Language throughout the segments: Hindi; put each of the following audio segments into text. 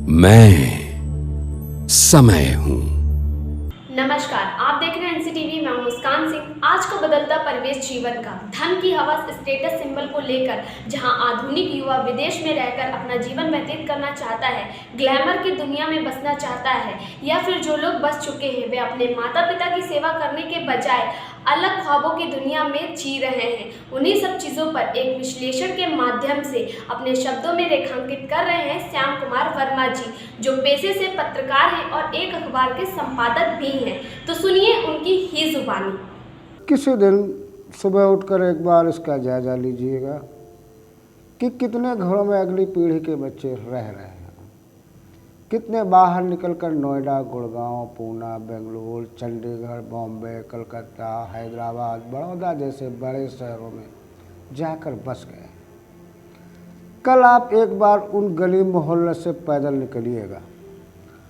मैं समय हूं। नमस्कार, आप देख रहे हैं एनसीटीवी। मैं मुस्कान सिंह। आज का बदलता परिवेश जीवन का धन की हवस स्टेटस सिंबल को लेकर जहां आधुनिक युवा विदेश में रहकर अपना जीवन व्यतीत करना चाहता है, ग्लैमर की दुनिया में बसना चाहता है, या फिर जो लोग बस चुके हैं वे अपने माता पिता की सेवा करने के बजाय अलग ख्वाबों की दुनिया में जी रहे हैं, उन्हीं सब चीज़ों पर एक विश्लेषण के माध्यम से अपने शब्दों में रेखांकित कर रहे हैं श्याम कुमार वर्मा जी, जो पेशे से पत्रकार हैं और एक अखबार के संपादक भी हैं। तो सुनिए उनकी ही जुबानी। किसी दिन सुबह उठकर एक बार इसका जायजा लीजिएगा कि कितने घरों में अगली पीढ़ी के बच्चे रह रहे हैं, कितने बाहर निकलकर नोएडा, गुड़गांव, पूना, बेंगलुरु, चंडीगढ़, बॉम्बे, कलकत्ता, हैदराबाद, बड़ौदा जैसे बड़े शहरों में जाकर बस गए। कल आप एक बार उन गली मोहल्ले से पैदल निकलिएगा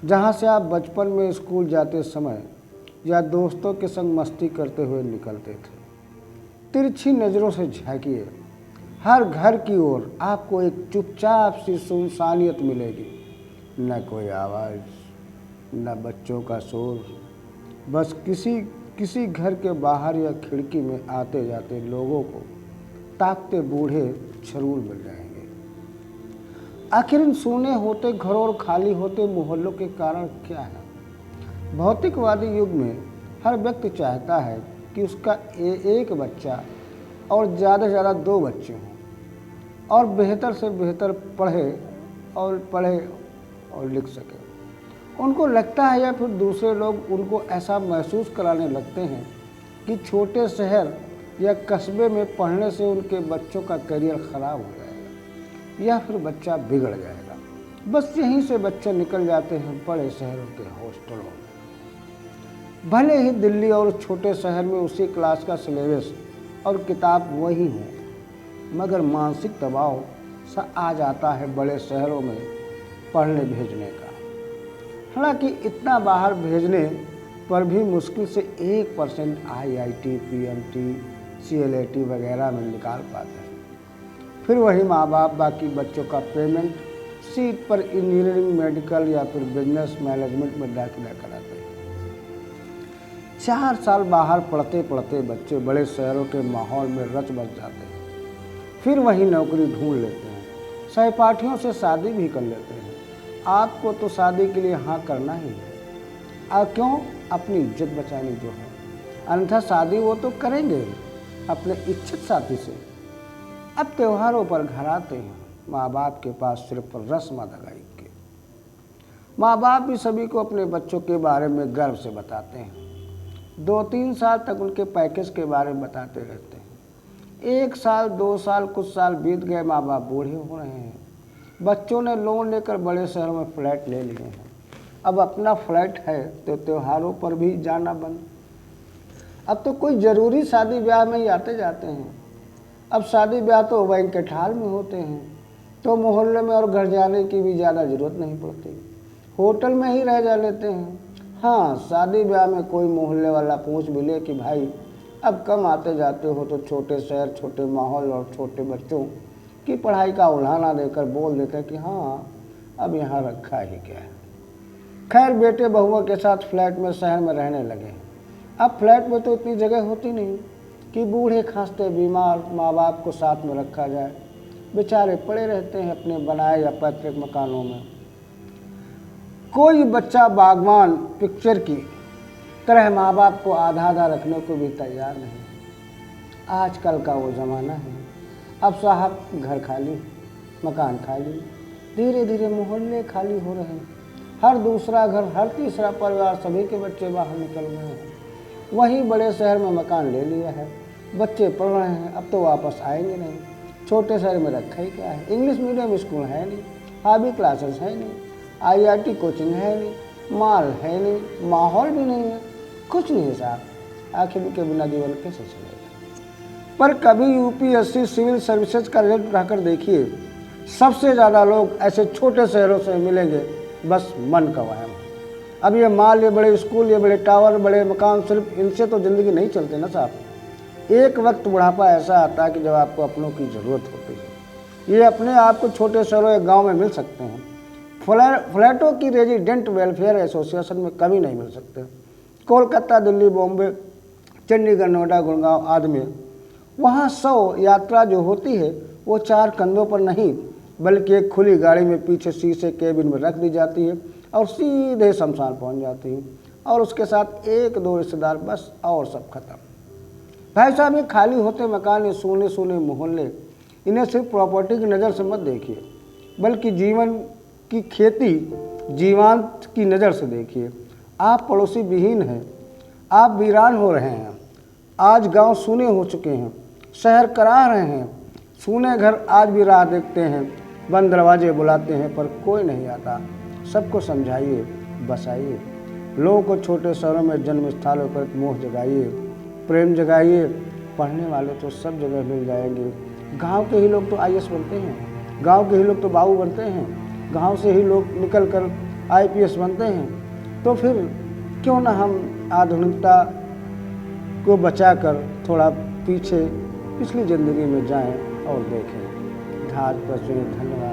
जहां से आप बचपन में स्कूल जाते समय या दोस्तों के संग मस्ती करते हुए निकलते थे। तिरछी नज़रों से झांकिए, हर घर की ओर आपको एक चुपचाप सी सुनसानियत मिलेगी। न कोई आवाज़, न बच्चों का शोर, बस किसी घर के बाहर या खिड़की में आते जाते लोगों को ताकते बूढ़े जरूर मिल जाएंगे। आखिर इन सूने होते घरों और खाली होते मोहल्लों के कारण क्या है? भौतिकवादी युग में हर व्यक्ति चाहता है कि उसका एक बच्चा और ज़्यादा से ज़्यादा 2 बच्चे हों और बेहतर से बेहतर पढ़े और लिख सके। उनको लगता है या फिर दूसरे लोग उनको ऐसा महसूस कराने लगते हैं कि छोटे शहर या कस्बे में पढ़ने से उनके बच्चों का करियर ख़राब हो जाएगा या फिर बच्चा बिगड़ जाएगा। बस यहीं से बच्चे निकल जाते हैं बड़े शहरों के हॉस्टलों में। भले ही दिल्ली और छोटे शहर में उसी क्लास का सिलेबस और किताब वही हो, मगर मानसिक दबाव सा आ जाता है बड़े शहरों में पढ़ने भेजने का। हालांकि इतना बाहर भेजने पर भी मुश्किल से 1% IIT, PMT, CLAT वगैरह में निकाल पाते हैं। फिर वही माँ बाप बाकी बच्चों का पेमेंट सीट पर इंजीनियरिंग, मेडिकल या फिर बिजनेस मैनेजमेंट में दाखिला कराते हैं। 4 साल बाहर पढ़ते पढ़ते बच्चे बड़े शहरों के माहौल में रच बस जाते हैं। फिर वही नौकरी ढूंढ लेते हैं, सहपाठियों से शादी भी कर लेते हैं। आपको तो शादी के लिए हाँ करना ही है। और क्यों? अपनी इज्जत बचानी जो है, अन्यथा शादी वो तो करेंगे अपने इच्छित साथी से। अब त्योहारों पर घर आते हैं माँ बाप के पास सिर्फ रस्म अदायगी के। माँ बाप भी सभी को अपने बच्चों के बारे में गर्व से बताते हैं। 2-3 साल तक उनके पैकेज के बारे में बताते रहते हैं। 1 साल, 2 साल, कुछ साल बीत गए, माँ बाप बूढ़े हो रहे हैं। बच्चों ने लोन लेकर बड़े शहरों में फ्लैट ले लिए हैं। अब अपना फ्लैट है तो त्योहारों पर भी जाना बंद। अब तो कोई ज़रूरी शादी ब्याह में ही आते जाते हैं। अब शादी ब्याह तो बैंक्वेट हॉल में होते हैं, तो मोहल्ले में और घर जाने की भी ज़्यादा ज़रूरत नहीं पड़ती, होटल में ही रह जा लेते हैं। हाँ, शादी ब्याह में कोई मोहल्ले वाला पूछ भी ले कि भाई अब कम आते जाते हो, तो छोटे शहर, छोटे माहौल और छोटे बच्चों की पढ़ाई का उल्हाना देकर बोल देते हैं कि हाँ अब यहाँ रखा ही क्या है। खैर, बेटे बहुओं के साथ फ्लैट में शहर में रहने लगे। अब फ्लैट में तो इतनी जगह होती नहीं कि बूढ़े खांसते बीमार माँ बाप को साथ में रखा जाए। बेचारे पड़े रहते हैं अपने बनाए या पैतृक मकानों में। कोई बच्चा बागवान पिक्चर की तरह माँ बाप को आधा आधा रखने को भी तैयार नहीं। आजकल का वो ज़माना है। अब साहब घर खाली, मकान खाली, धीरे धीरे मोहल्ले खाली हो रहे हैं। हर दूसरा घर, हर तीसरा परिवार, सभी के बच्चे बाहर निकल गए हैं। वहीं बड़े शहर में मकान ले लिया है, बच्चे पढ़ रहे हैं, अब तो वापस आएंगे नहीं। छोटे शहर में रखा ही क्या है? इंग्लिश मीडियम स्कूल है नहीं, हॉबी क्लासेस है नहीं, IIT कोचिंग है नहीं, माल है नहीं, माहौल भी नहीं है, कुछ नहीं है साहब। आखिर के बिना जीवन कैसे चलेगा? पर कभी UPSC सिविल सर्विसेज का रिजल्ट उठाकर देखिए, सबसे ज़्यादा लोग ऐसे छोटे शहरों से मिलेंगे, बस मन का वहम। अब ये माल, ये बड़े स्कूल, ये बड़े टावर, बड़े मकान, सिर्फ इनसे तो ज़िंदगी नहीं चलती ना साहब। एक वक्त बुढ़ापा ऐसा आता है कि जब आपको अपनों की ज़रूरत होती है। ये अपने आप को छोटे शहरों या गाँव में मिल सकते हैं, फ्लैटों की रेजिडेंट वेलफेयर एसोसिएशन में कभी नहीं मिल सकते। कोलकाता, दिल्ली, बॉम्बे, चंडीगढ़, नोएडा, गुड़गांव आदि में वहाँ 100 यात्रा जो होती है वो 4 कंधों पर नहीं बल्कि एक खुली गाड़ी में पीछे शीशे केबिन में रख दी जाती है और सीधे शमशान पहुँच जाती है और उसके साथ 1-2 रिश्तेदार बस, और सब खत्म। भाई साहब, ये खाली होते मकान, ये सोने सोने मोहल्ले, इन्हें सिर्फ प्रॉपर्टी की नज़र से मत देखिए बल्कि जीवन की खेती जीवांत की नज़र से देखिए। आप पड़ोसी विहीन हैं, आप वीरान हो रहे हैं। आज गांव सूने हो चुके हैं, शहर करा रहे हैं। सूने घर आज भी राह देखते हैं, बंद दरवाजे बुलाते हैं पर कोई नहीं आता। सबको समझाइए, बसाइए। लोगों को छोटे शहरों में जन्म स्थलों पर मोह जगाइए, प्रेम जगाइए। पढ़ने वाले तो सब जगह मिल जाएंगे। गांव के ही लोग तो IAS बनते हैं, गांव के ही लोग तो बाबू बनते हैं, गांव से ही लोग निकल कर IPS बनते हैं। तो फिर क्यों ना हम आधुनिकता को बचाकर थोड़ा पीछे पिछली ज़िंदगी में जाएं और देखें। आज बस धन्यवाद।